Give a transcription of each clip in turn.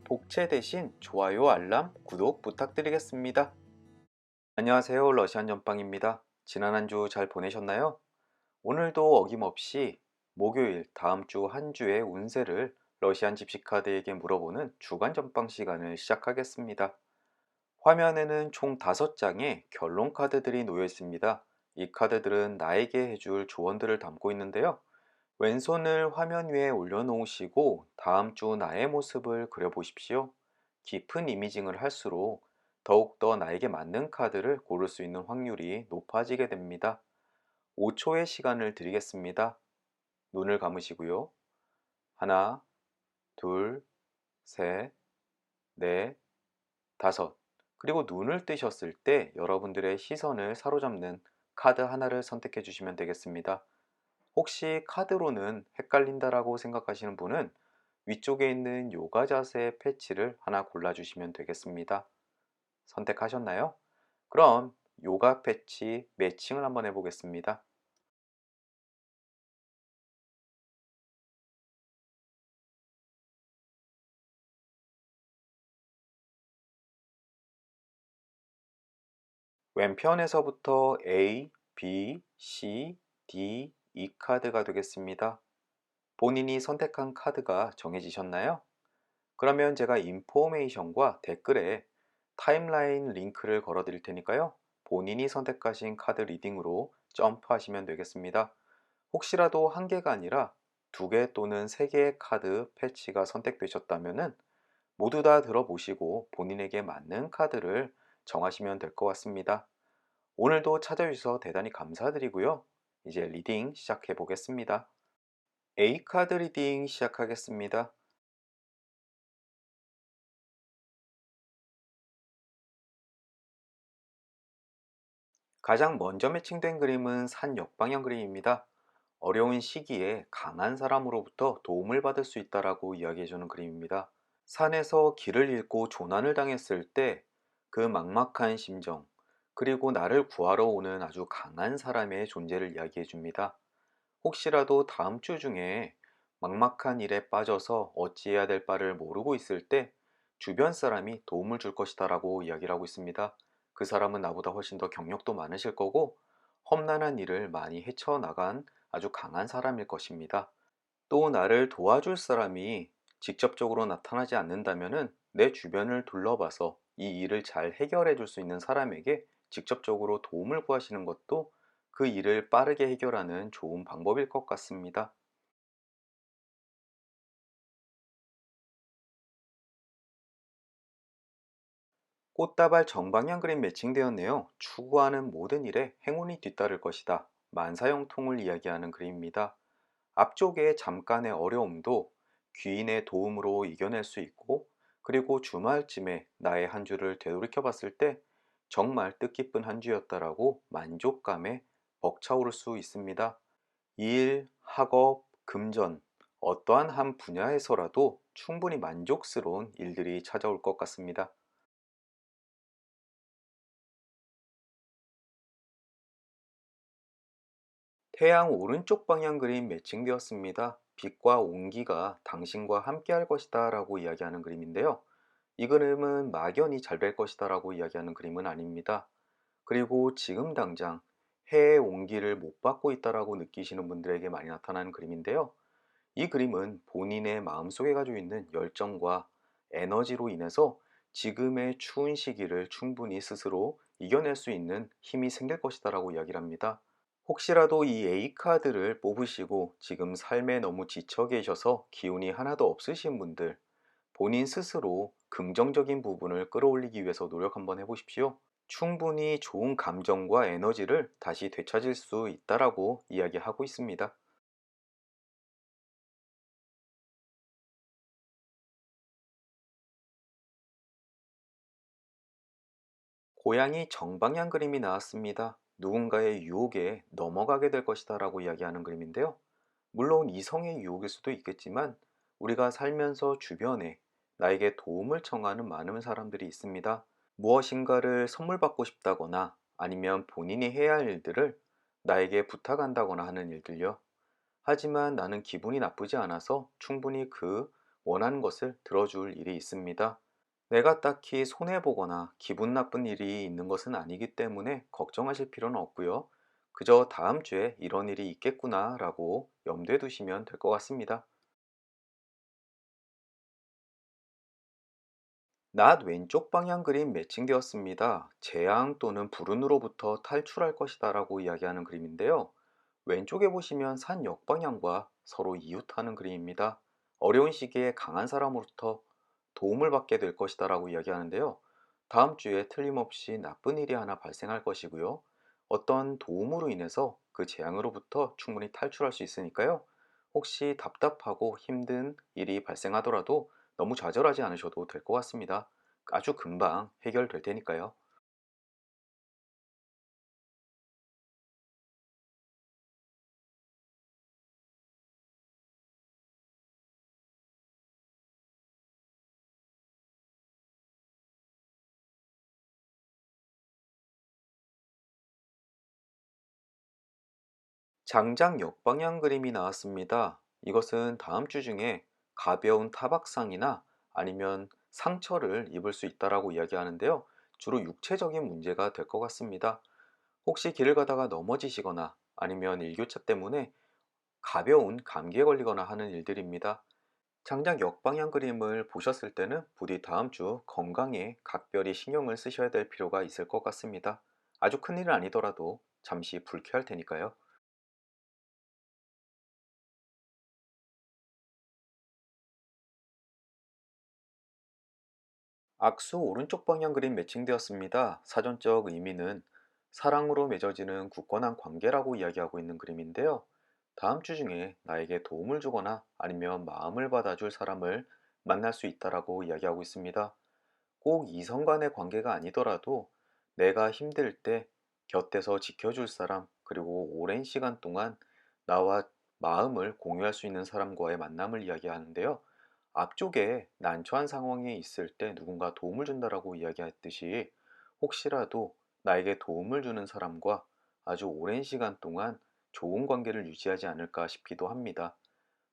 복채 대신 좋아요, 알람, 구독 부탁드리겠습니다. 안녕하세요. 러시안 전빵입니다. 지난 한 주 잘 보내셨나요? 오늘도 어김없이 목요일 다음 주 한 주의 운세를 러시안 집시카드에게 물어보는 주간 전빵 시간을 시작하겠습니다. 화면에는 총 5장의 결론 카드들이 놓여 있습니다. 이 카드들은 나에게 해줄 조언들을 담고 있는데요. 왼손을 화면 위에 올려놓으시고 다음 주 나의 모습을 그려보십시오. 깊은 이미징을 할수록 더욱더 나에게 맞는 카드를 고를 수 있는 확률이 높아지게 됩니다. 5초의 시간을 드리겠습니다. 눈을 감으시고요. 하나, 둘, 셋, 넷, 다섯. 그리고 눈을 뜨셨을 때 여러분들의 시선을 사로잡는 카드 하나를 선택해 주시면 되겠습니다. 혹시 카드로는 헷갈린다라고 생각하시는 분은 위쪽에 있는 요가 자세 패치를 하나 골라주시면 되겠습니다. 선택하셨나요? 그럼 요가 패치 매칭을 한번 해보겠습니다. 왼편에서부터 A, B, C, D, E 카드가 되겠습니다. 본인이 선택한 카드가 정해지셨나요? 그러면 제가 인포메이션과 댓글에 타임라인 링크를 걸어 드릴 테니까요. 본인이 선택하신 카드 리딩으로 점프하시면 되겠습니다. 혹시라도 한 개가 아니라 2개 또는 3개의 카드 패치가 선택되셨다면 모두 다 들어보시고 본인에게 맞는 카드를 정하시면 될 것 같습니다. 오늘도 찾아주셔서 대단히 감사드리고요. 이제 리딩 시작해 보겠습니다. A카드 리딩 시작하겠습니다. 가장 먼저 매칭된 그림은 산 역방향 그림입니다. 어려운 시기에 강한 사람으로부터 도움을 받을 수 있다라고 이야기해주는 그림입니다. 산에서 길을 잃고 조난을 당했을 때 그 막막한 심정, 그리고 나를 구하러 오는 아주 강한 사람의 존재를 이야기해줍니다. 혹시라도 다음 주 중에 막막한 일에 빠져서 어찌해야 될 바를 모르고 있을 때 주변 사람이 도움을 줄 것이다라고 이야기를 하고 있습니다. 그 사람은 나보다 훨씬 더 경력도 많으실 거고 험난한 일을 많이 헤쳐나간 아주 강한 사람일 것입니다. 또 나를 도와줄 사람이 직접적으로 나타나지 않는다면은 내 주변을 둘러봐서 이 일을 잘 해결해 줄 수 있는 사람에게 직접적으로 도움을 구하시는 것도 그 일을 빠르게 해결하는 좋은 방법일 것 같습니다. 꽃다발 정방향 그림 매칭되었네요. 추구하는 모든 일에 행운이 뒤따를 것이다. 만사형통을 이야기하는 그림입니다. 앞쪽에 잠깐의 어려움도 귀인의 도움으로 이겨낼 수 있고, 그리고 주말쯤에 나의 한 주를 되돌이켜 봤을 때 정말 뜻깊은 한 주였다라고 만족감에 벅차오를 수 있습니다. 일, 학업, 금전, 어떠한 한 분야에서라도 충분히 만족스러운 일들이 찾아올 것 같습니다. 태양 오른쪽 방향 그림 매칭되었습니다. 빛과 온기가 당신과 함께 할 것이다 라고 이야기하는 그림인데요. 이 그림은 막연히 잘 될 것이다 라고 이야기하는 그림은 아닙니다. 그리고 지금 당장 해의 온기를 못 받고 있다라고 느끼시는 분들에게 많이 나타나는 그림인데요. 이 그림은 본인의 마음속에 가지고 있는 열정과 에너지로 인해서 지금의 추운 시기를 충분히 스스로 이겨낼 수 있는 힘이 생길 것이다라고 이야기를 합니다. 혹시라도 이 A카드를 뽑으시고 지금 삶에 너무 지쳐 계셔서 기운이 하나도 없으신 분들, 본인 스스로 긍정적인 부분을 끌어올리기 위해서 노력 한번 해보십시오. 충분히 좋은 감정과 에너지를 다시 되찾을 수 있다라고 이야기하고 있습니다. 고양이 정방향 그림이 나왔습니다. 누군가의 유혹에 넘어가게 될 것이다 라고 이야기하는 그림인데요. 물론 이성의 유혹일 수도 있겠지만 우리가 살면서 주변에 나에게 도움을 청하는 많은 사람들이 있습니다. 무엇인가를 선물 받고 싶다거나 아니면 본인이 해야 할 일들을 나에게 부탁한다거나 하는 일들요. 하지만 나는 기분이 나쁘지 않아서 충분히 그 원하는 것을 들어줄 일이 있습니다. 내가 딱히 손해보거나 기분 나쁜 일이 있는 것은 아니기 때문에 걱정하실 필요는 없고요. 그저 다음 주에 이런 일이 있겠구나 라고 염두에 두시면 될 것 같습니다. 낮 왼쪽 방향 그림 매칭되었습니다. 재앙 또는 불운으로부터 탈출할 것이다 라고 이야기하는 그림인데요. 왼쪽에 보시면 산 역방향과 서로 이웃하는 그림입니다. 어려운 시기에 강한 사람으로부터 도움을 받게 될 것이다 라고 이야기하는데요. 다음 주에 틀림없이 나쁜 일이 하나 발생할 것이고요. 어떤 도움으로 인해서 그 재앙으로부터 충분히 탈출할 수 있으니까요. 혹시 답답하고 힘든 일이 발생하더라도 너무 좌절하지 않으셔도 될 것 같습니다. 아주 금방 해결될 테니까요. 장작 역방향 그림이 나왔습니다. 이것은 다음 주 중에 가벼운 타박상이나 아니면 상처를 입을 수 있다라고 이야기하는데요. 주로 육체적인 문제가 될 것 같습니다. 혹시 길을 가다가 넘어지시거나 아니면 일교차 때문에 가벼운 감기에 걸리거나 하는 일들입니다. 장작 역방향 그림을 보셨을 때는 부디 다음 주 건강에 각별히 신경을 쓰셔야 될 필요가 있을 것 같습니다. 아주 큰일은 아니더라도 잠시 불쾌할 테니까요. 악수 오른쪽 방향 그림 매칭되었습니다. 사전적 의미는 사랑으로 맺어지는 굳건한 관계라고 이야기하고 있는 그림인데요. 다음 주 중에 나에게 도움을 주거나 아니면 마음을 받아줄 사람을 만날 수 있다라고 이야기하고 있습니다. 꼭 이성 간의 관계가 아니더라도 내가 힘들 때 곁에서 지켜줄 사람, 그리고 오랜 시간 동안 나와 마음을 공유할 수 있는 사람과의 만남을 이야기하는데요. 앞쪽에 난처한 상황에 있을 때 누군가 도움을 준다라고 이야기했듯이 혹시라도 나에게 도움을 주는 사람과 아주 오랜 시간 동안 좋은 관계를 유지하지 않을까 싶기도 합니다.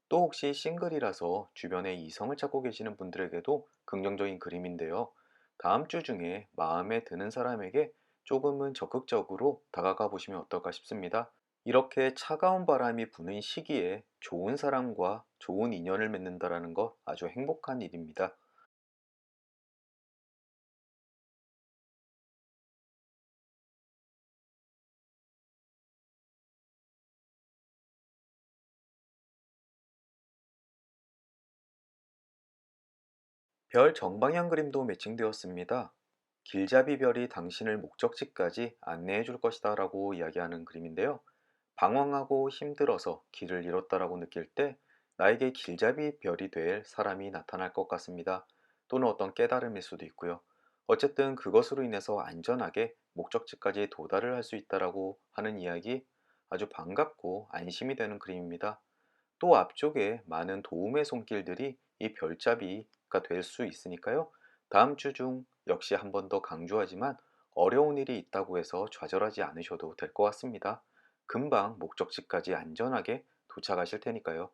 또 혹시 싱글이라서 주변에 이성을 찾고 계시는 분들에게도 긍정적인 그림인데요. 다음 주 중에 마음에 드는 사람에게 조금은 적극적으로 다가가 보시면 어떨까 싶습니다. 이렇게 차가운 바람이 부는 시기에 좋은 사람과 좋은 인연을 맺는다라는 것 아주 행복한 일입니다. 별 정방향 그림도 매칭되었습니다. 길잡이 별이 당신을 목적지까지 안내해 줄 것이다 라고 이야기하는 그림인데요. 방황하고 힘들어서 길을 잃었다라고 느낄 때 나에게 길잡이 별이 될 사람이 나타날 것 같습니다. 또는 어떤 깨달음일 수도 있고요. 어쨌든 그것으로 인해서 안전하게 목적지까지 도달을 할 수 있다라고 하는 이야기 아주 반갑고 안심이 되는 그림입니다. 또 앞쪽에 많은 도움의 손길들이 이 별잡이가 될 수 있으니까요. 다음 주 중 역시 한 번 더 강조하지만 어려운 일이 있다고 해서 좌절하지 않으셔도 될 것 같습니다. 금방 목적지까지 안전하게 도착하실 테니까요.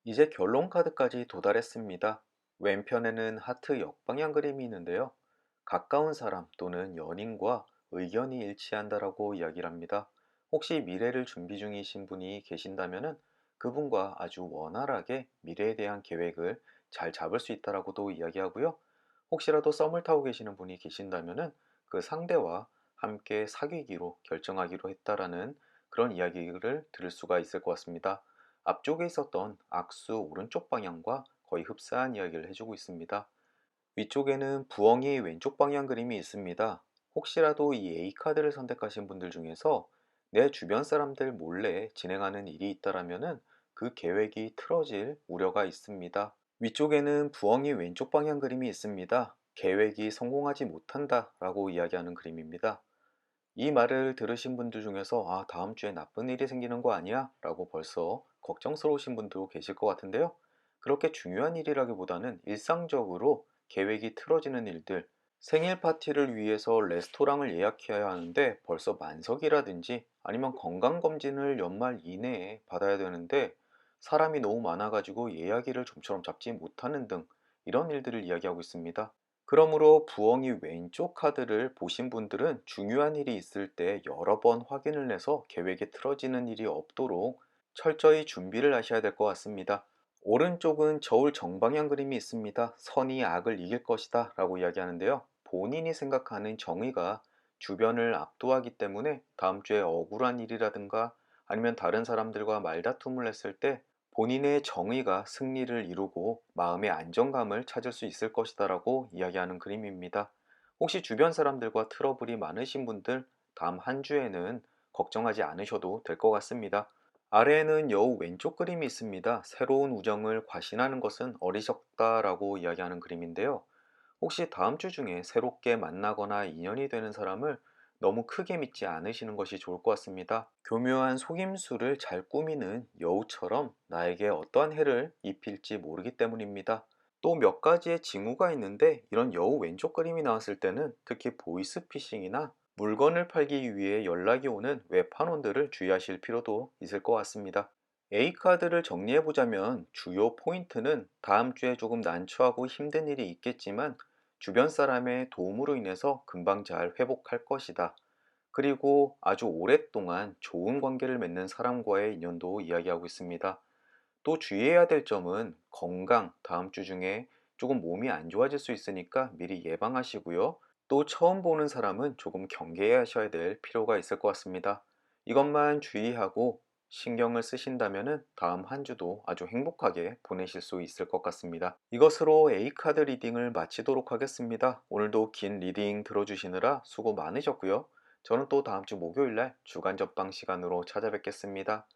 이제 결론 카드까지 도달했습니다. 왼편에는 하트 역방향 그림이 있는데요. 가까운 사람 또는 연인과 의견이 일치한다라고 이야기를 합니다. 혹시 미래를 준비 중이신 분이 계신다면은 그분과 아주 원활하게 미래에 대한 계획을 잘 잡을 수 있다라고도 이야기하고요. 혹시라도 썸을 타고 계시는 분이 계신다면은 그 상대와 함께 사귀기로 결정하기로 했다라는 그런 이야기를 들을 수가 있을 것 같습니다. 앞쪽에 있었던 악수 오른쪽 방향과 거의 흡사한 이야기를 해주고 있습니다. 위쪽에는 부엉이 왼쪽 방향 그림이 있습니다. 혹시라도 이 A카드를 선택하신 분들 중에서 내 주변 사람들 몰래 진행하는 일이 있다라면은 그 계획이 틀어질 우려가 있습니다. 위쪽에는 부엉이 왼쪽 방향 그림이 있습니다. 계획이 성공하지 못한다 라고 이야기하는 그림입니다. 이 말을 들으신 분들 중에서 다음 주에 나쁜 일이 생기는 거 아니야? 라고 벌써 걱정스러우신 분도 계실 것 같은데요. 그렇게 중요한 일이라기보다는 일상적으로 계획이 틀어지는 일들, 생일 파티를 위해서 레스토랑을 예약해야 하는데 벌써 만석이라든지 아니면 건강검진을 연말 이내에 받아야 되는데 사람이 너무 많아가지고 예약일을 좀처럼 잡지 못하는 등 이런 일들을 이야기하고 있습니다. 그러므로 부엉이 왼쪽 카드를 보신 분들은 중요한 일이 있을 때 여러 번 확인을 해서 계획에 틀어지는 일이 없도록 철저히 준비를 하셔야 될 것 같습니다. 오른쪽은 저울 정방향 그림이 있습니다. 선이 악을 이길 것이다 라고 이야기하는데요. 본인이 생각하는 정의가 주변을 압도하기 때문에 다음 주에 억울한 일이라든가 아니면 다른 사람들과 말다툼을 했을 때 본인의 정의가 승리를 이루고 마음의 안정감을 찾을 수 있을 것이다 라고 이야기하는 그림입니다. 혹시 주변 사람들과 트러블이 많으신 분들 다음 한 주에는 걱정하지 않으셔도 될 것 같습니다. 아래에는 여우 왼쪽 그림이 있습니다. 새로운 우정을 과신하는 것은 어리석다라고 이야기하는 그림인데요. 혹시 다음 주 중에 새롭게 만나거나 인연이 되는 사람을 너무 크게 믿지 않으시는 것이 좋을 것 같습니다. 교묘한 속임수를 잘 꾸미는 여우처럼 나에게 어떠한 해를 입힐지 모르기 때문입니다. 또 몇 가지의 징후가 있는데 이런 여우 왼쪽 그림이 나왔을 때는 특히 보이스피싱이나 물건을 팔기 위해 연락이 오는 웹판원들을 주의하실 필요도 있을 것 같습니다. A카드를 정리해보자면 주요 포인트는 다음 주에 조금 난처하고 힘든 일이 있겠지만 주변 사람의 도움으로 인해서 금방 잘 회복할 것이다. 그리고 아주 오랫동안 좋은 관계를 맺는 사람과의 인연도 이야기하고 있습니다. 또 주의해야 될 점은 건강, 다음 주 중에 조금 몸이 안 좋아질 수 있으니까 미리 예방하시고요. 또 처음 보는 사람은 조금 경계하셔야 될 필요가 있을 것 같습니다. 이것만 주의하고 신경을 쓰신다면 다음 한 주도 아주 행복하게 보내실 수 있을 것 같습니다. 이것으로 A카드 리딩을 마치도록 하겠습니다. 오늘도 긴 리딩 들어주시느라 수고 많으셨고요. 저는 또 다음 주 목요일날 주간 접방 시간으로 찾아뵙겠습니다.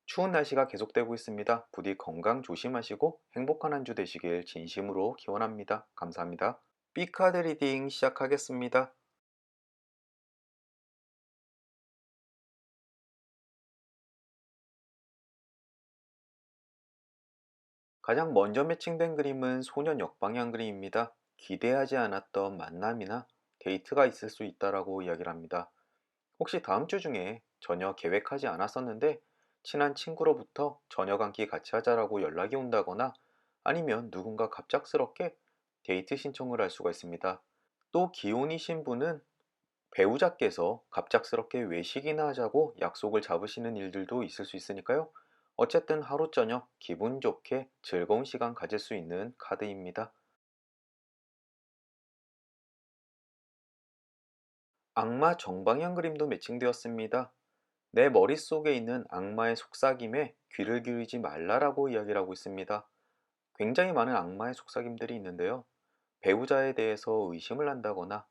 추운 날씨가 계속되고 있습니다. 부디 건강 조심하시고 행복한 한 주 되시길 진심으로 기원합니다. 감사합니다. B카드 리딩 시작하겠습니다. 가장 먼저 매칭된 그림은 소년 역방향 그림입니다. 기대하지 않았던 만남이나 데이트가 있을 수 있다라고 이야기를 합니다. 혹시 다음 주 중에 전혀 계획하지 않았었는데 친한 친구로부터 저녁 한 끼 같이 하자라고 연락이 온다거나 아니면 누군가 갑작스럽게 데이트 신청을 할 수가 있습니다. 또 기혼이신 분은 배우자께서 갑작스럽게 외식이나 하자고 약속을 잡으시는 일들도 있을 수 있으니까요. 어쨌든 하루 저녁 기분 좋게 즐거운 시간 가질 수 있는 카드입니다. 악마 정방향 그림도 매칭되었습니다. 내 머릿속에 있는 악마의 속삭임에 귀를 기울이지 말라라고 이야기를 하고 있습니다. 굉장히 많은 악마의 속삭임들이 있는데요. 배우자에 대해서 의심을 한다거나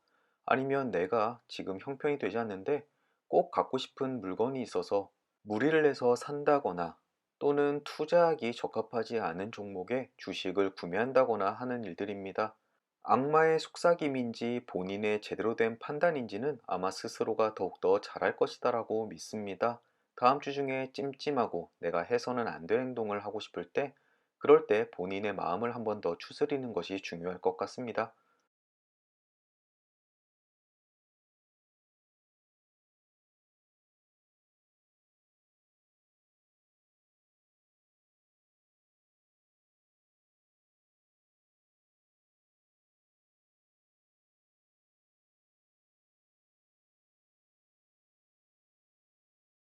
아니면 내가 지금 형편이 되지 않는데 꼭 갖고 싶은 물건이 있어서 무리를 해서 산다거나 또는 투자하기 적합하지 않은 종목의 주식을 구매한다거나 하는 일들입니다. 악마의 속삭임인지 본인의 제대로 된 판단인지는 아마 스스로가 더욱더 잘할 것이다라고 믿습니다. 다음 주 중에 찜찜하고 내가 해서는 안 될 행동을 하고 싶을 때 그럴 때 본인의 마음을 한번 더 추스리는 것이 중요할 것 같습니다.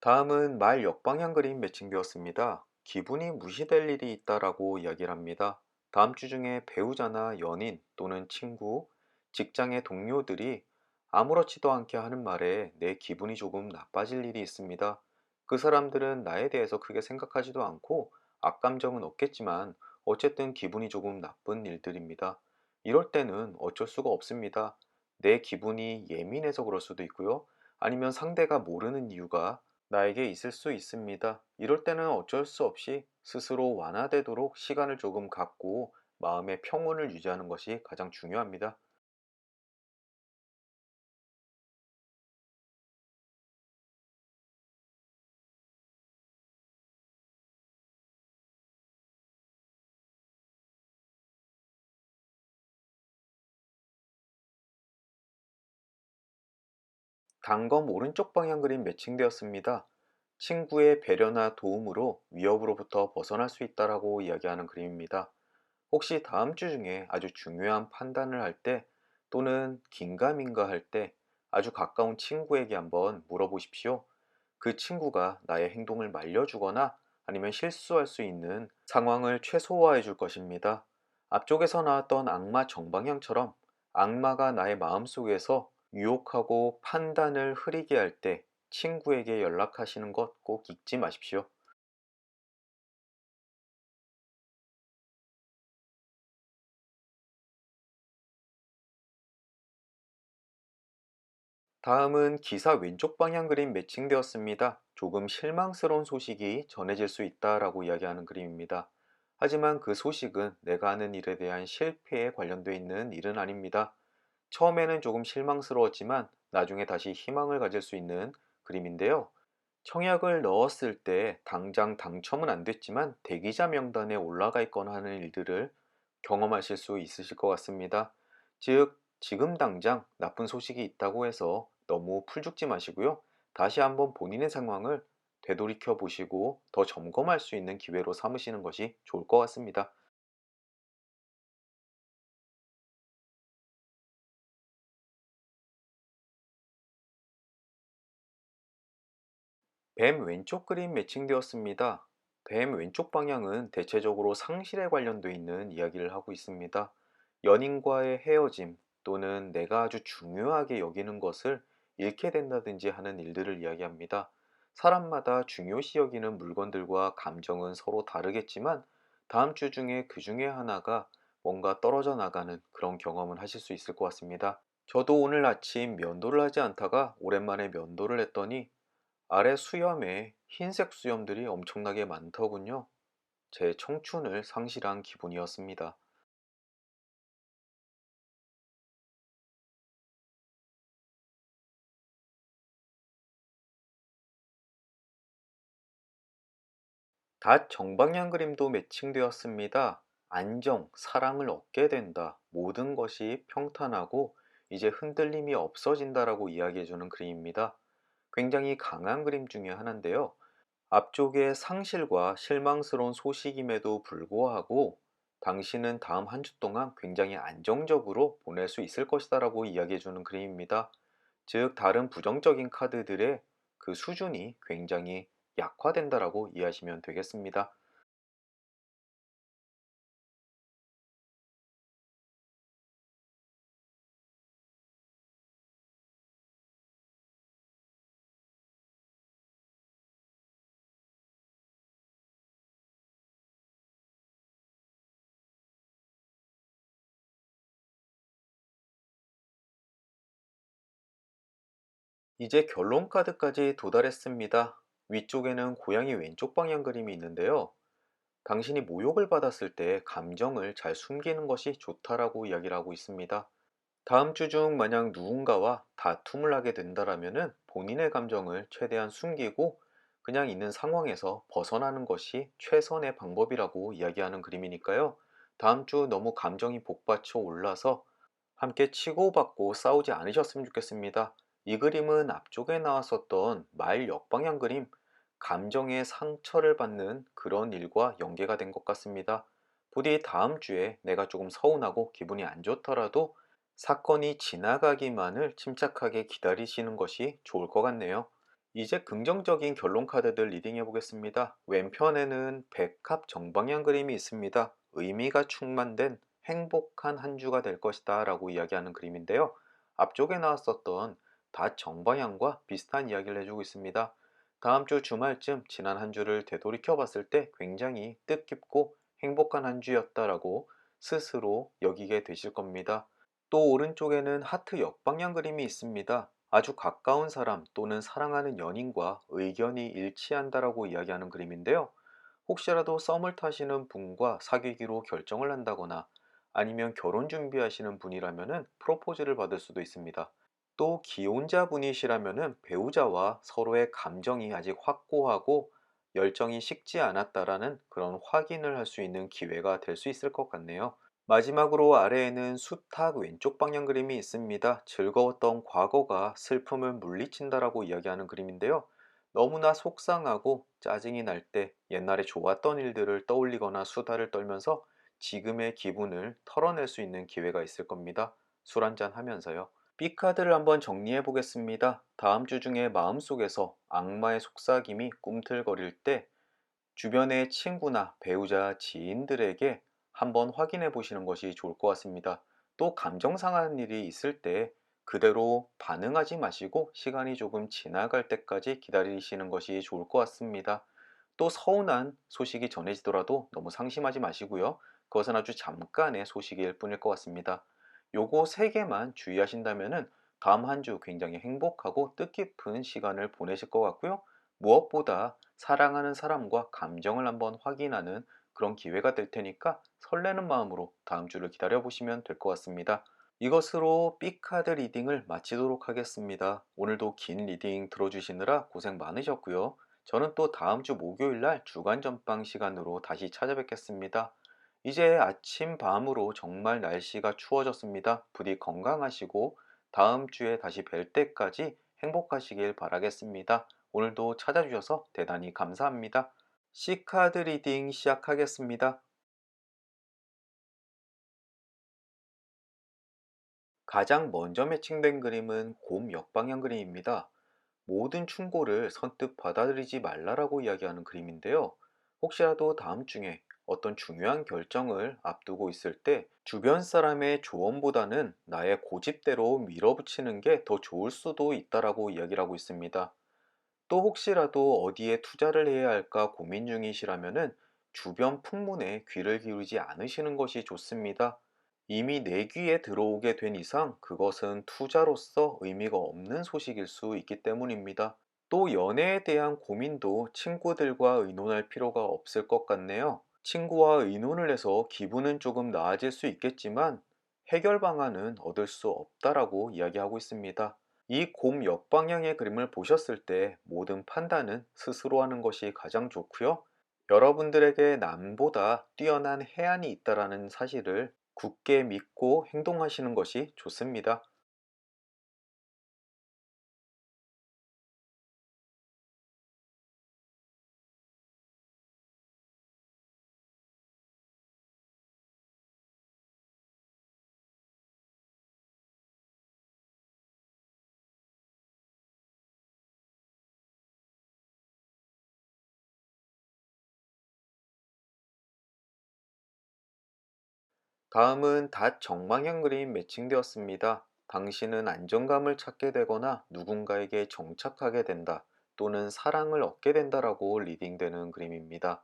다음은 말 역방향 그림 매칭되었습니다. 기분이 무시될 일이 있다라고 이야기를 합니다. 다음 주 중에 배우자나 연인 또는 친구, 직장의 동료들이 아무렇지도 않게 하는 말에 내 기분이 조금 나빠질 일이 있습니다. 그 사람들은 나에 대해서 크게 생각하지도 않고 악감정은 없겠지만 어쨌든 기분이 조금 나쁜 일들입니다. 이럴 때는 어쩔 수가 없습니다. 내 기분이 예민해서 그럴 수도 있고요. 아니면 상대가 모르는 이유가 나에게 있을 수 있습니다. 이럴 때는 어쩔 수 없이 스스로 완화되도록 시간을 조금 갖고 마음의 평온을 유지하는 것이 가장 중요합니다. 단검 오른쪽 방향 그림 매칭되었습니다. 친구의 배려나 도움으로 위협으로부터 벗어날 수 있다라고 이야기하는 그림입니다. 혹시 다음 주 중에 아주 중요한 판단을 할 때 또는 긴가민가 할 때 아주 가까운 친구에게 한번 물어보십시오. 그 친구가 나의 행동을 말려주거나 아니면 실수할 수 있는 상황을 최소화해 줄 것입니다. 앞쪽에서 나왔던 악마 정방향처럼 악마가 나의 마음속에서 유혹하고 판단을 흐리게 할 때 친구에게 연락하시는 것 꼭 잊지 마십시오. 다음은 기사 왼쪽 방향 그림 매칭되었습니다. 조금 실망스러운 소식이 전해질 수 있다라고 이야기하는 그림입니다. 하지만 그 소식은 내가 하는 일에 대한 실패에 관련되어 있는 일은 아닙니다. 처음에는 조금 실망스러웠지만 나중에 다시 희망을 가질 수 있는 그림인데요. 청약을 넣었을 때 당장 당첨은 안 됐지만 대기자 명단에 올라가 있거나 하는 일들을 경험하실 수 있으실 것 같습니다. 즉, 지금 당장 나쁜 소식이 있다고 해서 너무 풀죽지 마시고요. 다시 한번 본인의 상황을 되돌이켜 보시고 더 점검할 수 있는 기회로 삼으시는 것이 좋을 것 같습니다. 뱀 왼쪽 그림 매칭되었습니다. 뱀 왼쪽 방향은 대체적으로 상실에 관련되어 있는 이야기를 하고 있습니다. 연인과의 헤어짐 또는 내가 아주 중요하게 여기는 것을 잃게 된다든지 하는 일들을 이야기합니다. 사람마다 중요시 여기는 물건들과 감정은 서로 다르겠지만 다음 주 중에 그 중에 하나가 뭔가 떨어져 나가는 그런 경험을 하실 수 있을 것 같습니다. 저도 오늘 아침 면도를 하지 않다가 오랜만에 면도를 했더니 아래 수염에 흰색 수염들이 엄청나게 많더군요. 제 청춘을 상실한 기분이었습니다. 닷 정방향 그림도 매칭되었습니다. 안정, 사랑을 얻게 된다. 모든 것이 평탄하고 이제 흔들림이 없어진다라고 이야기해주는 그림입니다. 굉장히 강한 그림 중에 하나인데요. 앞쪽에 상실과 실망스러운 소식임에도 불구하고 당신은 다음 한 주 동안 굉장히 안정적으로 보낼 수 있을 것이다라고 이야기해주는 그림입니다. 즉, 다른 부정적인 카드들의 그 수준이 굉장히 약화된다라고 이해하시면 되겠습니다. 이제 결론 카드까지 도달했습니다. 위쪽에는 고양이 왼쪽 방향 그림이 있는데요. 당신이 모욕을 받았을 때 감정을 잘 숨기는 것이 좋다라고 이야기를 하고 있습니다. 다음 주 중 만약 누군가와 다툼을 하게 된다라면은 본인의 감정을 최대한 숨기고 그냥 있는 상황에서 벗어나는 것이 최선의 방법이라고 이야기하는 그림이니까요. 다음 주 너무 감정이 복받쳐 올라서 함께 치고받고 싸우지 않으셨으면 좋겠습니다. 이 그림은 앞쪽에 나왔었던 말 역방향 그림, 감정의 상처를 받는 그런 일과 연계가 된 것 같습니다. 부디 다음 주에 내가 조금 서운하고 기분이 안 좋더라도 사건이 지나가기만을 침착하게 기다리시는 것이 좋을 것 같네요. 이제 긍정적인 결론 카드들 리딩해 보겠습니다. 왼편에는 백합 정방향 그림이 있습니다. 의미가 충만된 행복한 한 주가 될 것이다 라고 이야기하는 그림인데요. 앞쪽에 나왔었던 닷 정방향과 비슷한 이야기를 해주고 있습니다. 다음 주 주말쯤 지난 한 주를 되돌이켜 봤을 때 굉장히 뜻깊고 행복한 한 주였다라고 스스로 여기게 되실 겁니다. 또 오른쪽에는 하트 역방향 그림이 있습니다. 아주 가까운 사람 또는 사랑하는 연인과 의견이 일치한다라고 이야기하는 그림인데요. 혹시라도 썸을 타시는 분과 사귀기로 결정을 한다거나 아니면 결혼 준비하시는 분이라면 프로포즈를 받을 수도 있습니다. 또 기혼자 분이시라면 배우자와 서로의 감정이 아직 확고하고 열정이 식지 않았다라는 그런 확인을 할 수 있는 기회가 될 수 있을 것 같네요. 마지막으로 아래에는 수탉 왼쪽 방향 그림이 있습니다. 즐거웠던 과거가 슬픔을 물리친다라고 이야기하는 그림인데요. 너무나 속상하고 짜증이 날 때 옛날에 좋았던 일들을 떠올리거나 수다를 떨면서 지금의 기분을 털어낼 수 있는 기회가 있을 겁니다. 술 한잔 하면서요. B카드를 한번 정리해 보겠습니다. 다음 주 중에 마음속에서 악마의 속삭임이 꿈틀거릴 때 주변의 친구나 배우자, 지인들에게 한번 확인해 보시는 것이 좋을 것 같습니다. 또 감정 상한 일이 있을 때 그대로 반응하지 마시고 시간이 조금 지나갈 때까지 기다리시는 것이 좋을 것 같습니다. 또 서운한 소식이 전해지더라도 너무 상심하지 마시고요. 그것은 아주 잠깐의 소식일 뿐일 것 같습니다. 요거 세 개만 주의하신다면은 다음 한 주 굉장히 행복하고 뜻깊은 시간을 보내실 것 같고요. 무엇보다 사랑하는 사람과 감정을 한번 확인하는 그런 기회가 될 테니까 설레는 마음으로 다음 주를 기다려 보시면 될 것 같습니다. 이것으로 B카드 리딩을 마치도록 하겠습니다. 오늘도 긴 리딩 들어주시느라 고생 많으셨고요. 저는 또 다음 주 목요일 날 주간 전방 시간으로 다시 찾아뵙겠습니다. 이제 아침 밤으로 정말 날씨가 추워졌습니다. 부디 건강하시고 다음 주에 다시 뵐 때까지 행복하시길 바라겠습니다. 오늘도 찾아주셔서 대단히 감사합니다. C카드 리딩 시작하겠습니다. 가장 먼저 매칭된 그림은 곰 역방향 그림입니다. 모든 충고를 선뜻 받아들이지 말라라고 이야기하는 그림인데요. 혹시라도 다음 중에 어떤 중요한 결정을 앞두고 있을 때 주변 사람의 조언보다는 나의 고집대로 밀어붙이는 게 더 좋을 수도 있다라고 이야기를 하고 있습니다. 또 혹시라도 어디에 투자를 해야 할까 고민 중이시라면은 주변 풍문에 귀를 기울이지 않으시는 것이 좋습니다. 이미 내 귀에 들어오게 된 이상 그것은 투자로서 의미가 없는 소식일 수 있기 때문입니다. 또 연애에 대한 고민도 친구들과 의논할 필요가 없을 것 같네요. 친구와 의논을 해서 기분은 조금 나아질 수 있겠지만 해결 방안은 얻을 수 없다라고 이야기하고 있습니다. 이 곰 역방향의 그림을 보셨을 때 모든 판단은 스스로 하는 것이 가장 좋고요. 여러분들에게 남보다 뛰어난 해안이 있다라는 사실을 굳게 믿고 행동하시는 것이 좋습니다. 다음은 닷 정방향 그림 매칭되었습니다. 당신은 안정감을 찾게 되거나 누군가에게 정착하게 된다 또는 사랑을 얻게 된다라고 리딩되는 그림입니다.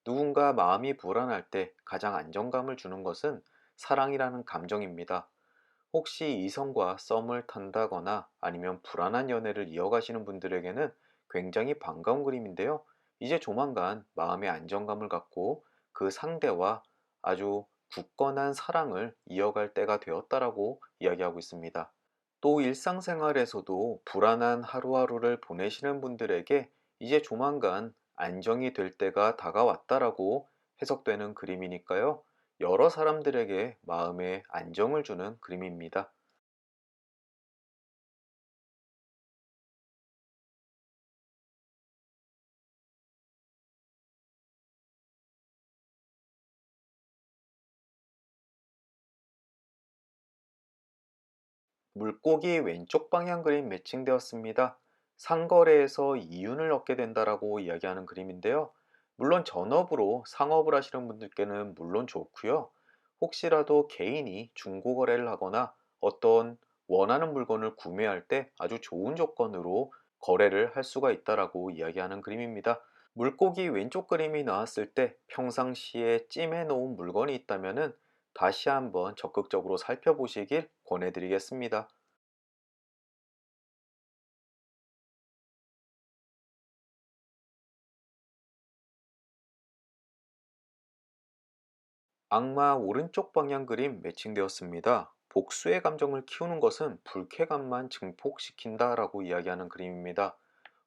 누군가 마음이 불안할 때 가장 안정감을 주는 것은 사랑이라는 감정입니다. 혹시 이성과 썸을 탄다거나 아니면 불안한 연애를 이어가시는 분들에게는 굉장히 반가운 그림인데요. 이제 조만간 마음의 안정감을 갖고 그 상대와 아주 굳건한 사랑을 이어갈 때가 되었다라고 이야기하고 있습니다. 또 일상생활에서도 불안한 하루하루를 보내시는 분들에게 이제 조만간 안정이 될 때가 다가왔다라고 해석되는 그림이니까요. 여러 사람들에게 마음의 안정을 주는 그림입니다. 물고기 왼쪽 방향 그림 매칭되었습니다. 상거래에서 이윤을 얻게 된다라고 이야기하는 그림인데요. 물론 전업으로 상업을 하시는 분들께는 물론 좋고요. 혹시라도 개인이 중고거래를 하거나 어떤 원하는 물건을 구매할 때 아주 좋은 조건으로 거래를 할 수가 있다라고 이야기하는 그림입니다. 물고기 왼쪽 그림이 나왔을 때 평상시에 찜해 놓은 물건이 있다면은 다시 한번 적극적으로 살펴보시길 권해드리겠습니다. 악마 오른쪽 방향 그림 매칭되었습니다. 복수의 감정을 키우는 것은 불쾌감만 증폭시킨다라고 이야기하는 그림입니다.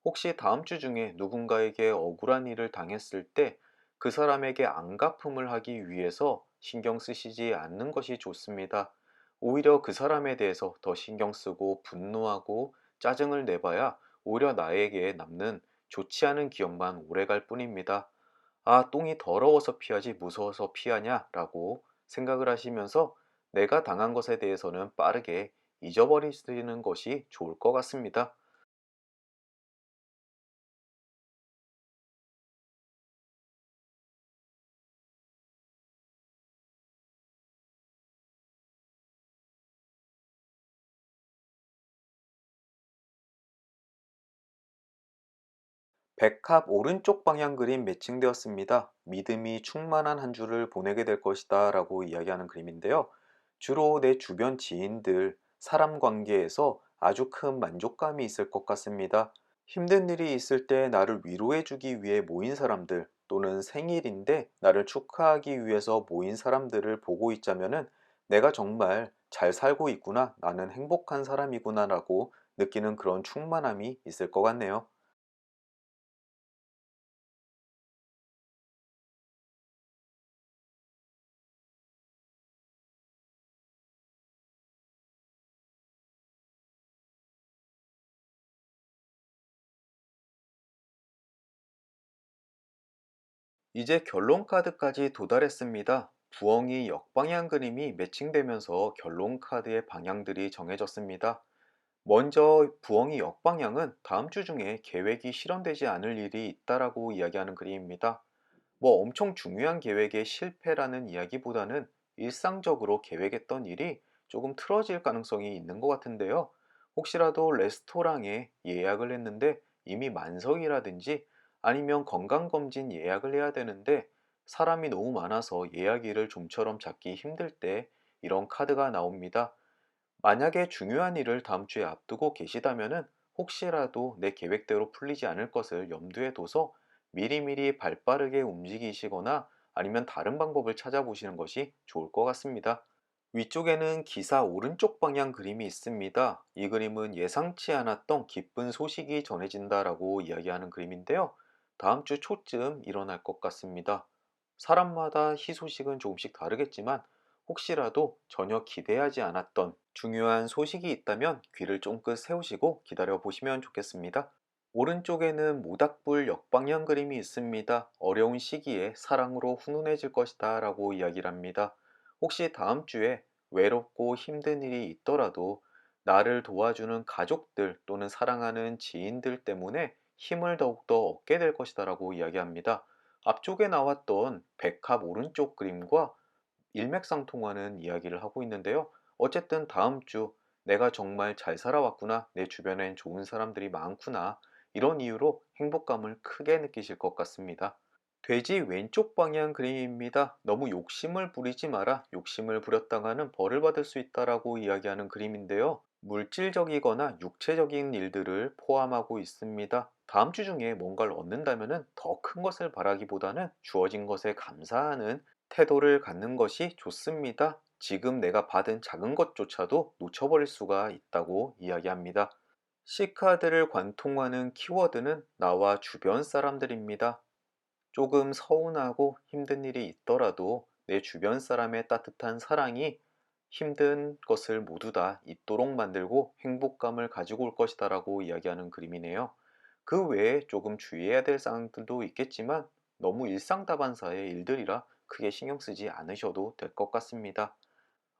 혹시 다음 주 중에 누군가에게 억울한 일을 당했을 때 그 사람에게 안갚음을 하기 위해서 신경 쓰시지 않는 것이 좋습니다. 오히려 그 사람에 대해서 더 신경 쓰고 분노하고 짜증을 내봐야 오히려 나에게 남는 좋지 않은 기억만 오래갈 뿐입니다. 아, 똥이 더러워서 피하지 무서워서 피하냐라고 생각을 하시면서 내가 당한 것에 대해서는 빠르게 잊어버리시는 것이 좋을 것 같습니다. 100합 오른쪽 방향 그림 매칭되었습니다. 믿음이 충만한 한 주를 보내게 될 것이다 라고 이야기하는 그림인데요. 주로 내 주변 지인들, 사람 관계에서 아주 큰 만족감이 있을 것 같습니다. 힘든 일이 있을 때 나를 위로해 주기 위해 모인 사람들 또는 생일인데 나를 축하하기 위해서 모인 사람들을 보고 있자면은 내가 정말 잘 살고 있구나, 나는 행복한 사람이구나 라고 느끼는 그런 충만함이 있을 것 같네요. 이제 결론 카드까지 도달했습니다. 부엉이 역방향 그림이 매칭되면서 결론 카드의 방향들이 정해졌습니다. 먼저 부엉이 역방향은 다음 주 중에 계획이 실현되지 않을 일이 있다라고 이야기하는 그림입니다. 뭐 엄청 중요한 계획의 실패라는 이야기보다는 일상적으로 계획했던 일이 조금 틀어질 가능성이 있는 것 같은데요. 혹시라도 레스토랑에 예약을 했는데 이미 만석이라든지 아니면 건강검진 예약을 해야 되는데 사람이 너무 많아서 예약일을 좀처럼 잡기 힘들 때 이런 카드가 나옵니다. 만약에 중요한 일을 다음 주에 앞두고 계시다면은 혹시라도 내 계획대로 풀리지 않을 것을 염두에 둬서 미리미리 발빠르게 움직이시거나 아니면 다른 방법을 찾아보시는 것이 좋을 것 같습니다. 위쪽에는 기사 오른쪽 방향 그림이 있습니다. 이 그림은 예상치 않았던 기쁜 소식이 전해진다라고 이야기하는 그림인데요. 다음 주 초쯤 일어날 것 같습니다. 사람마다 희소식은 조금씩 다르겠지만 혹시라도 전혀 기대하지 않았던 중요한 소식이 있다면 귀를 쫑긋 세우시고 기다려 보시면 좋겠습니다. 오른쪽에는 모닥불 역방향 그림이 있습니다. 어려운 시기에 사랑으로 훈훈해질 것이다 라고 이야기를 합니다. 혹시 다음 주에 외롭고 힘든 일이 있더라도 나를 도와주는 가족들 또는 사랑하는 지인들 때문에 힘을 더욱더 얻게 될 것이다 라고 이야기합니다. 앞쪽에 나왔던 백합 오른쪽 그림과 일맥상통하는 이야기를 하고 있는데요. 어쨌든 다음 주 내가 정말 잘 살아왔구나, 내 주변엔 좋은 사람들이 많구나, 이런 이유로 행복감을 크게 느끼실 것 같습니다. 돼지 왼쪽 방향 그림입니다. 너무 욕심을 부리지 마라. 욕심을 부렸다가는 벌을 받을 수 있다라고 이야기하는 그림인데요. 물질적이거나 육체적인 일들을 포함하고 있습니다. 다음 주 중에 뭔가를 얻는다면 더 큰 것을 바라기보다는 주어진 것에 감사하는 태도를 갖는 것이 좋습니다. 지금 내가 받은 작은 것조차도 놓쳐버릴 수가 있다고 이야기합니다. C카드를 관통하는 키워드는 나와 주변 사람들입니다. 조금 서운하고 힘든 일이 있더라도 내 주변 사람의 따뜻한 사랑이 힘든 것을 모두 다 잊도록 만들고 행복감을 가지고 올 것이다 라고 이야기하는 그림이네요. 그 외에 조금 주의해야 될 사항들도 있겠지만 너무 일상다반사의 일들이라 크게 신경 쓰지 않으셔도 될 것 같습니다.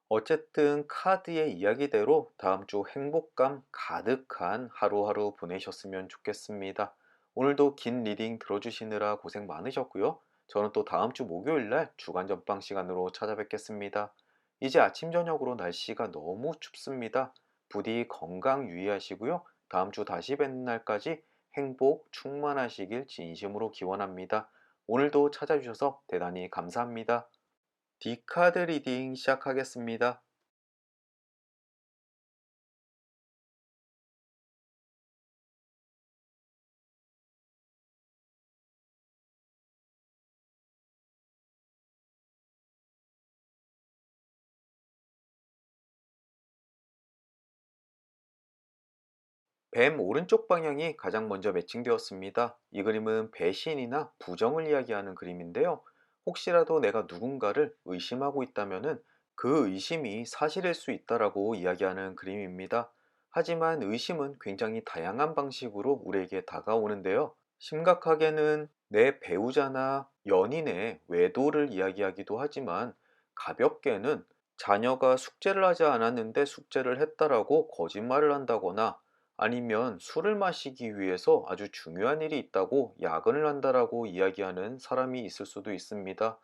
어쨌든 카드의 이야기대로 다음 주 행복감 가득한 하루하루 보내셨으면 좋겠습니다. 오늘도 긴 리딩 들어주시느라 고생 많으셨고요. 저는 또 다음 주 목요일 날 주간 전방 시간으로 찾아뵙겠습니다. 이제 아침 저녁으로 날씨가 너무 춥습니다. 부디 건강 유의하시고요. 다음 주 다시 뵙는 날까지 행복 충만하시길 진심으로 기원합니다. 오늘도 찾아주셔서 대단히 감사합니다. D카드 리딩 시작하겠습니다. 뱀 오른쪽 방향이 가장 먼저 매칭되었습니다. 이 그림은 배신이나 부정을 이야기하는 그림인데요. 혹시라도 내가 누군가를 의심하고 있다면은 그 의심이 사실일 수 있다라고 이야기하는 그림입니다. 하지만 의심은 굉장히 다양한 방식으로 우리에게 다가오는데요. 심각하게는 내 배우자나 연인의 외도를 이야기하기도 하지만 가볍게는 자녀가 숙제를 하지 않았는데 숙제를 했다라고 거짓말을 한다거나 아니면 술을 마시기 위해서 아주 중요한 일이 있다고 야근을 한다라고 이야기하는 사람이 있을 수도 있습니다.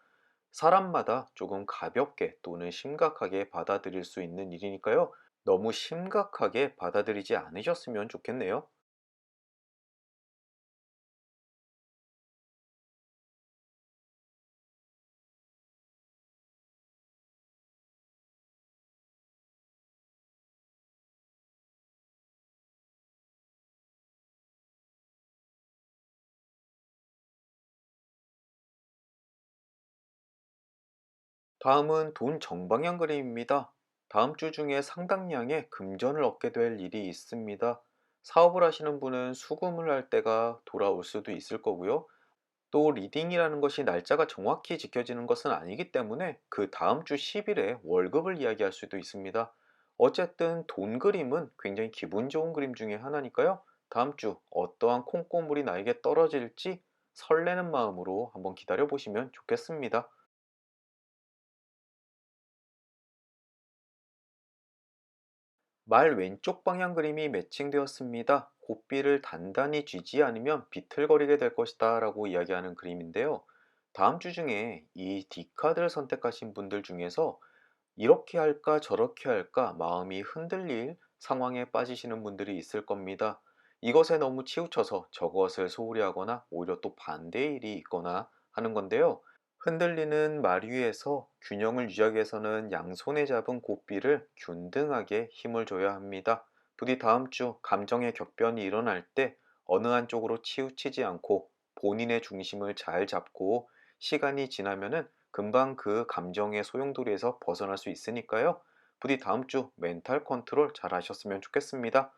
사람마다 조금 가볍게 또는 심각하게 받아들일 수 있는 일이니까요. 너무 심각하게 받아들이지 않으셨으면 좋겠네요. 다음은 돈 정방향 그림입니다. 다음 주 중에 상당량의 금전을 얻게 될 일이 있습니다. 사업을 하시는 분은 수금을 할 때가 돌아올 수도 있을 거고요. 또 리딩이라는 것이 날짜가 정확히 지켜지는 것은 아니기 때문에 그 다음 주 10일에 월급을 이야기할 수도 있습니다. 어쨌든 돈 그림은 굉장히 기분 좋은 그림 중에 하나니까요. 다음 주 어떠한 콩고물이 나에게 떨어질지 설레는 마음으로 한번 기다려 보시면 좋겠습니다. 말 왼쪽 방향 그림이 매칭되었습니다. 고삐를 단단히 쥐지 않으면 비틀거리게 될 것이다 라고 이야기하는 그림인데요. 다음 주 중에 이 D카드를 선택하신 분들 중에서 이렇게 할까 저렇게 할까 마음이 흔들릴 상황에 빠지시는 분들이 있을 겁니다. 이것에 너무 치우쳐서 저것을 소홀히 하거나 오히려 또 반대의 일이 있거나 하는 건데요. 흔들리는 말 위에서 균형을 유지하기 위해서는 양손에 잡은 고삐를 균등하게 힘을 줘야 합니다. 부디 다음 주 감정의 격변이 일어날 때 어느 한쪽으로 치우치지 않고 본인의 중심을 잘 잡고 시간이 지나면은 금방 그 감정의 소용돌이에서 벗어날 수 있으니까요. 부디 다음 주 멘탈 컨트롤 잘 하셨으면 좋겠습니다.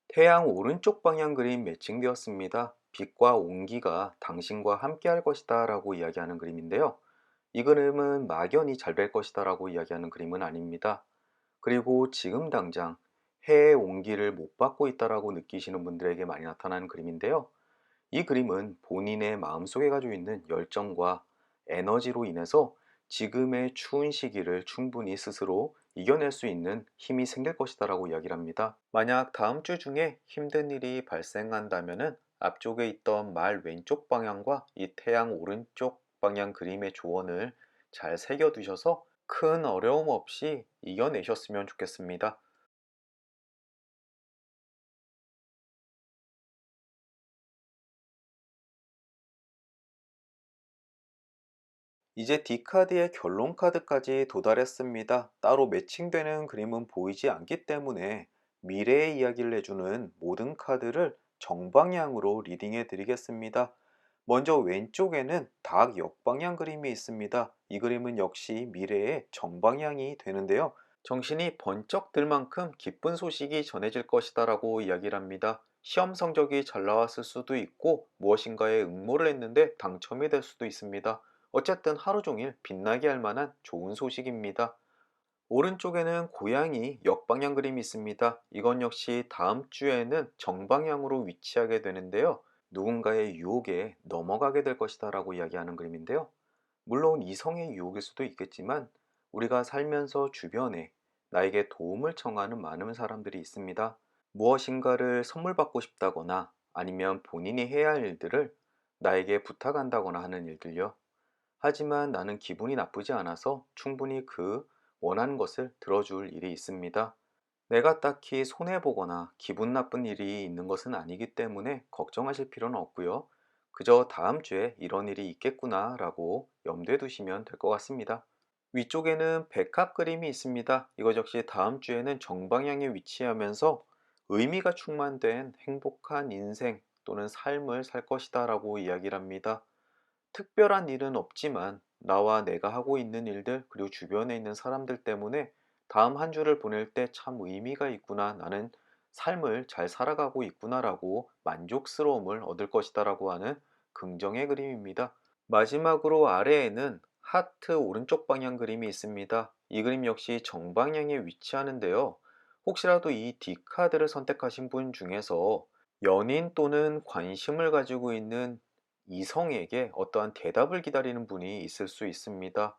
태양 오른쪽 방향 그림 매칭되었습니다. 빛과 온기가 당신과 함께 할 것이다 라고 이야기하는 그림인데요. 이 그림은 막연히 잘 될 것이다 라고 이야기하는 그림은 아닙니다. 그리고 지금 당장 해의 온기를 못 받고 있다라고 느끼시는 분들에게 많이 나타나는 그림인데요. 이 그림은 본인의 마음속에 가지고 있는 열정과 에너지로 인해서 지금의 추운 시기를 충분히 스스로 이겨낼 수 있는 힘이 생길 것이다라고 이야기를 합니다. 만약 다음 주 중에 힘든 일이 발생한다면은 앞쪽에 있던 말 왼쪽 방향과 이 태양 오른쪽 방향 그림의 조언을 잘 새겨두셔서 큰 어려움 없이 이겨내셨으면 좋겠습니다. 이제 D카드의 결론 카드까지 도달했습니다. 따로 매칭되는 그림은 보이지 않기 때문에 미래의 이야기를 해주는 모든 카드를 정방향으로 리딩해 드리겠습니다. 먼저 왼쪽에는 닭 역방향 그림이 있습니다. 이 그림은 역시 미래의 정방향이 되는데요. 정신이 번쩍 들 만큼 기쁜 소식이 전해질 것이다라고 이야기를 합니다. 시험 성적이 잘 나왔을 수도 있고 무엇인가에 응모를 했는데 당첨이 될 수도 있습니다. 어쨌든 하루 종일 빛나게 할 만한 좋은 소식입니다. 오른쪽에는 고양이 역방향 그림이 있습니다. 이건 역시 다음 주에는 정방향으로 위치하게 되는데요. 누군가의 유혹에 넘어가게 될 것이다 라고 이야기하는 그림인데요. 물론 이성의 유혹일 수도 있겠지만 우리가 살면서 주변에 나에게 도움을 청하는 많은 사람들이 있습니다. 무엇인가를 선물 받고 싶다거나 아니면 본인이 해야 할 일들을 나에게 부탁한다거나 하는 일들요. 하지만 나는 기분이 나쁘지 않아서 충분히 그 원하는 것을 들어줄 일이 있습니다. 내가 딱히 손해보거나 기분 나쁜 일이 있는 것은 아니기 때문에 걱정하실 필요는 없고요. 그저 다음 주에 이런 일이 있겠구나 라고 염두에 두시면 될 것 같습니다. 위쪽에는 백합 그림이 있습니다. 이것 역시 다음 주에는 정방향에 위치하면서 의미가 충만된 행복한 인생 또는 삶을 살 것이다 라고 이야기를 합니다. 특별한 일은 없지만 나와 내가 하고 있는 일들 그리고 주변에 있는 사람들 때문에 다음 한 주를 보낼 때 참 의미가 있구나, 나는 삶을 잘 살아가고 있구나라고 만족스러움을 얻을 것이다라고 하는 긍정의 그림입니다. 마지막으로 아래에는 하트 오른쪽 방향 그림이 있습니다. 이 그림 역시 정방향에 위치하는데요. 혹시라도 이 D카드를 선택하신 분 중에서 연인 또는 관심을 가지고 있는 이성에게 어떠한 대답을 기다리는 분이 있을 수 있습니다.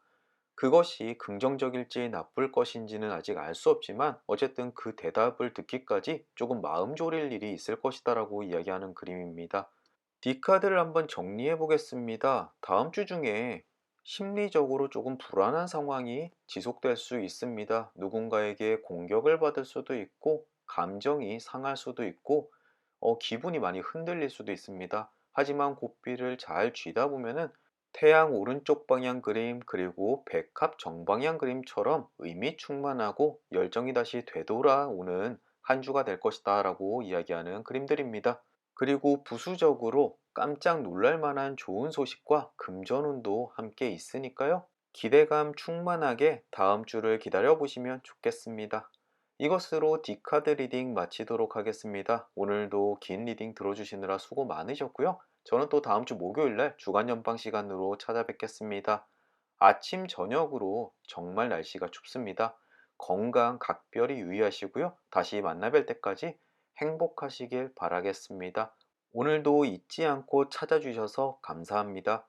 그것이 긍정적일지 나쁠 것인지는 아직 알 수 없지만 어쨌든 그 대답을 듣기까지 조금 마음 졸일 일이 있을 것이다라고 이야기하는 그림입니다. D카드를 한번 정리해 보겠습니다. 다음 주 중에 심리적으로 조금 불안한 상황이 지속될 수 있습니다. 누군가에게 공격을 받을 수도 있고, 감정이 상할 수도 있고, 기분이 많이 흔들릴 수도 있습니다. 하지만 고삐를 잘 쥐다 보면은 태양 오른쪽 방향 그림 그리고 백합 정방향 그림처럼 의미 충만하고 열정이 다시 되돌아오는 한 주가 될 것이다 라고 이야기하는 그림들입니다. 그리고 부수적으로 깜짝 놀랄 만한 좋은 소식과 금전운도 함께 있으니까요. 기대감 충만하게 다음 주를 기다려 보시면 좋겠습니다. 이것으로 D카드 리딩 마치도록 하겠습니다. 오늘도 긴 리딩 들어주시느라 수고 많으셨고요. 저는 또 다음 주 목요일날 주간 연방 시간으로 찾아뵙겠습니다. 아침 저녁으로 정말 날씨가 춥습니다. 건강 각별히 유의하시고요. 다시 만나 뵐 때까지 행복하시길 바라겠습니다. 오늘도 잊지 않고 찾아주셔서 감사합니다.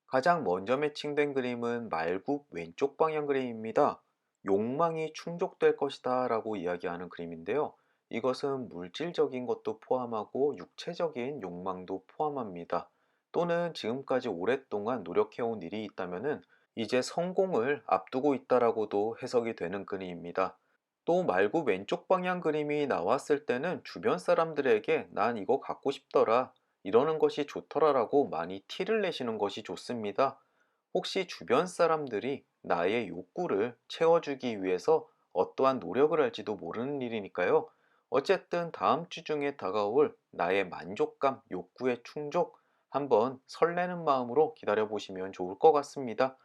가장 먼저 매칭된 그림은 말굽 왼쪽 방향 그림입니다. 욕망이 충족될 것이다 라고 이야기하는 그림인데요. 이것은 물질적인 것도 포함하고 육체적인 욕망도 포함합니다. 또는 지금까지 오랫동안 노력해온 일이 있다면은 이제 성공을 앞두고 있다라고도 해석이 되는 그림입니다. 또 말고 왼쪽 방향 그림이 나왔을 때는 주변 사람들에게 난 이거 갖고 싶더라, 이러는 것이 좋더라라고 많이 티를 내시는 것이 좋습니다. 혹시 주변 사람들이 나의 욕구를 채워주기 위해서 어떠한 노력을 할지도 모르는 일이니까요. 어쨌든 다음 주 중에 다가올 나의 만족감, 욕구의 충족, 한번 설레는 마음으로 기다려보시면 좋을 것 같습니다.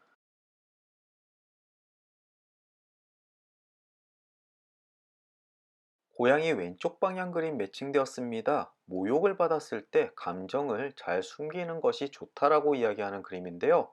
고양이 왼쪽 방향 그림 매칭되었습니다. 모욕을 받았을 때 감정을 잘 숨기는 것이 좋다라고 이야기하는 그림인데요.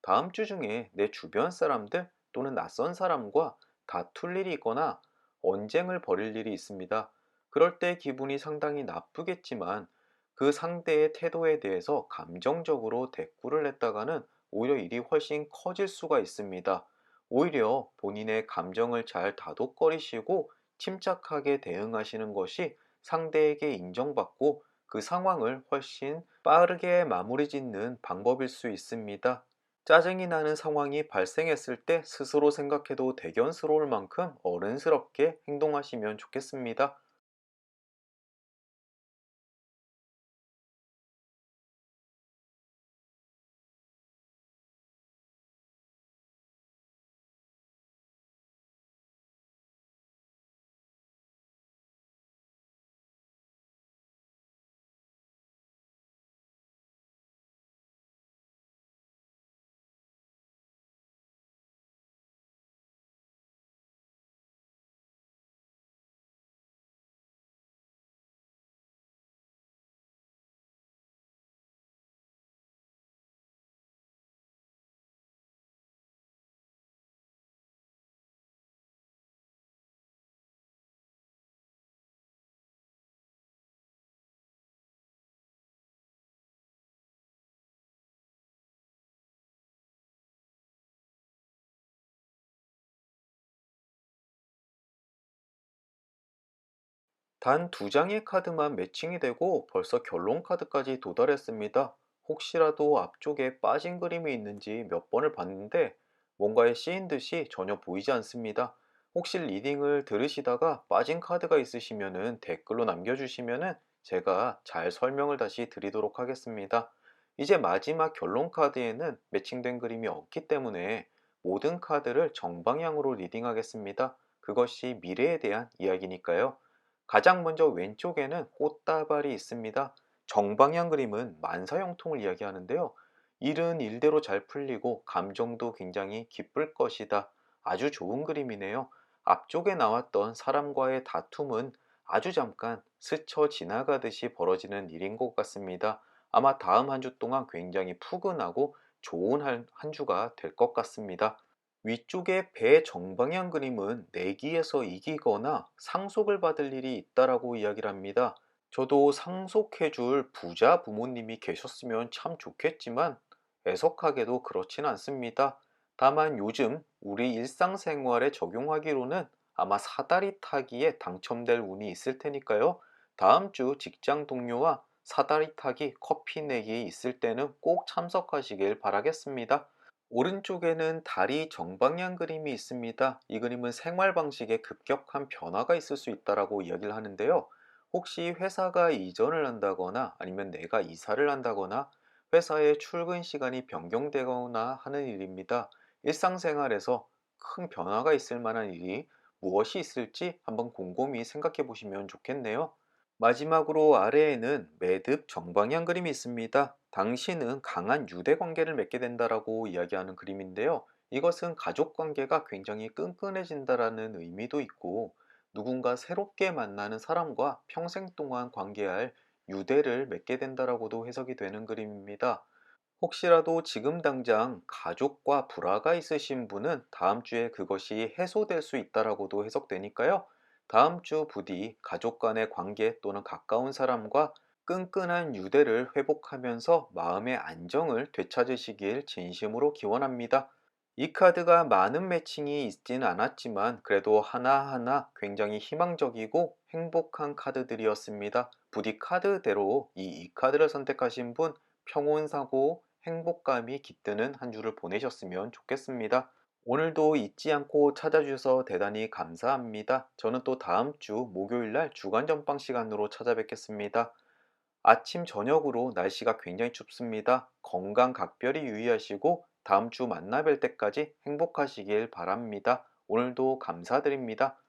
다음 주 중에 내 주변 사람들 또는 낯선 사람과 다툴 일이 있거나 언쟁을 벌일 일이 있습니다. 그럴 때 기분이 상당히 나쁘겠지만 그 상대의 태도에 대해서 감정적으로 대꾸를 했다가는 오히려 일이 훨씬 커질 수가 있습니다. 오히려 본인의 감정을 잘 다독거리시고 침착하게 대응하시는 것이 상대에게 인정받고 그 상황을 훨씬 빠르게 마무리 짓는 방법일 수 있습니다. 짜증이 나는 상황이 발생했을 때 스스로 생각해도 대견스러울 만큼 어른스럽게 행동하시면 좋겠습니다. 단 두 장의 카드만 매칭이 되고 벌써 결론 카드까지 도달했습니다. 혹시라도 앞쪽에 빠진 그림이 있는지 몇 번을 봤는데 뭔가에 씌인 듯이 전혀 보이지 않습니다. 혹시 리딩을 들으시다가 빠진 카드가 있으시면은 댓글로 남겨주시면은 제가 잘 설명을 다시 드리도록 하겠습니다. 이제 마지막 결론 카드에는 매칭된 그림이 없기 때문에 모든 카드를 정방향으로 리딩하겠습니다. 그것이 미래에 대한 이야기니까요. 가장 먼저 왼쪽에는 꽃다발이 있습니다. 정방향 그림은 만사형통을 이야기하는데요. 일은 일대로 잘 풀리고 감정도 굉장히 기쁠 것이다. 아주 좋은 그림이네요. 앞쪽에 나왔던 사람과의 다툼은 아주 잠깐 스쳐 지나가듯이 벌어지는 일인 것 같습니다. 아마 다음 한 주 동안 굉장히 푸근하고 좋은 한 주가 될 것 같습니다. 위쪽의 배 정방향 그림은 내기에서 이기거나 상속을 받을 일이 있다라고 이야기를 합니다. 저도 상속해줄 부자 부모님이 계셨으면 참 좋겠지만 애석하게도 그렇진 않습니다. 다만 요즘 우리 일상생활에 적용하기로는 아마 사다리 타기에 당첨될 운이 있을 테니까요. 다음 주 직장 동료와 사다리 타기, 커피 내기 있을 때는 꼭 참석하시길 바라겠습니다. 오른쪽에는 다리 정방향 그림이 있습니다. 이 그림은 생활 방식에 급격한 변화가 있을 수 있다라고 이야기를 하는데요. 혹시 회사가 이전을 한다거나 아니면 내가 이사를 한다거나 회사의 출근 시간이 변경되거나 하는 일입니다. 일상생활에서 큰 변화가 있을 만한 일이 무엇이 있을지 한번 곰곰이 생각해 보시면 좋겠네요. 마지막으로 아래에는 매듭 정방향 그림이 있습니다. 당신은 강한 유대 관계를 맺게 된다라고 이야기하는 그림인데요. 이것은 가족 관계가 굉장히 끈끈해진다라는 의미도 있고 누군가 새롭게 만나는 사람과 평생 동안 관계할 유대를 맺게 된다라고도 해석이 되는 그림입니다. 혹시라도 지금 당장 가족과 불화가 있으신 분은 다음 주에 그것이 해소될 수 있다라고도 해석되니까요. 다음 주 부디 가족 간의 관계 또는 가까운 사람과 끈끈한 유대를 회복하면서 마음의 안정을 되찾으시길 진심으로 기원합니다. 이 카드가 많은 매칭이 있지는 않았지만 그래도 하나하나 굉장히 희망적이고 행복한 카드들이었습니다. 부디 카드대로 이 카드를 선택하신 분 평온사고 행복감이 깃드는 한 주를 보내셨으면 좋겠습니다. 오늘도 잊지 않고 찾아주셔서 대단히 감사합니다. 저는 또 다음 주 목요일 날 주간 전방 시간으로 찾아뵙겠습니다. 아침 저녁으로 날씨가 굉장히 춥습니다. 건강 각별히 유의하시고 다음 주 만나 뵐 때까지 행복하시길 바랍니다. 오늘도 감사드립니다.